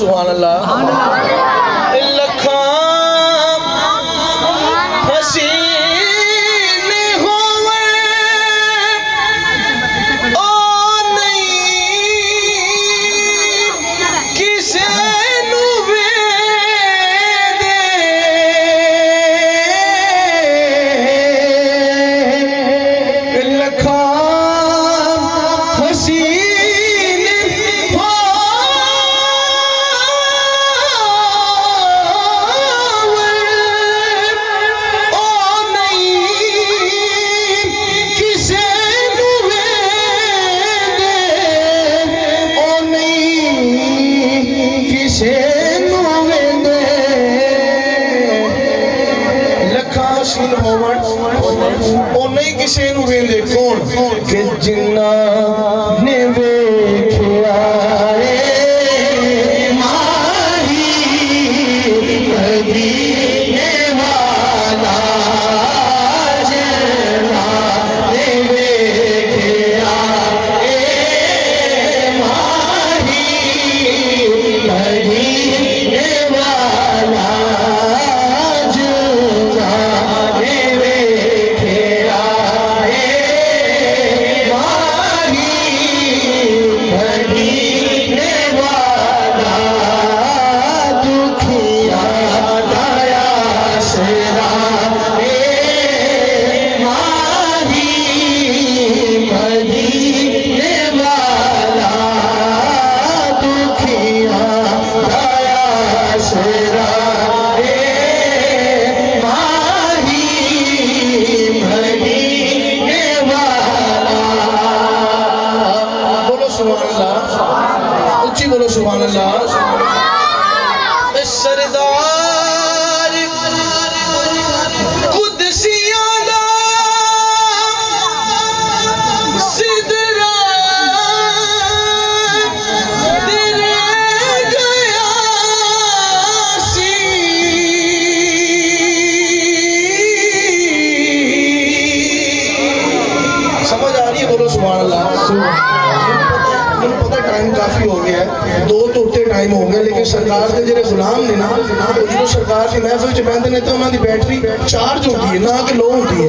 सुभान अल्लाह। लखा हसीने होवे ओ नहीं किसे नू वेंदे लखा हसीने किसे नू वेंदे कौन कि जिन्ना ने वेखिया माही मदीने वाला जिन्ना ने वेखिया माही मदीने वाला उच्ची बोलो सुभान अल्लाह। सरदार कुदसियां दा सिदरा तेरे गया सी समझ आ रही है? बोलो सुभान अल्लाह। पता टाइम काफी हो गया है, 2 तो उत्ते टाइम हो गया, लेकिन सरकार के जो गुलाम ने ना, जो सरकार की महफिल च बहते हैं तो उन्होंने बैटरी चार्ज होती है ना कि लो होती है।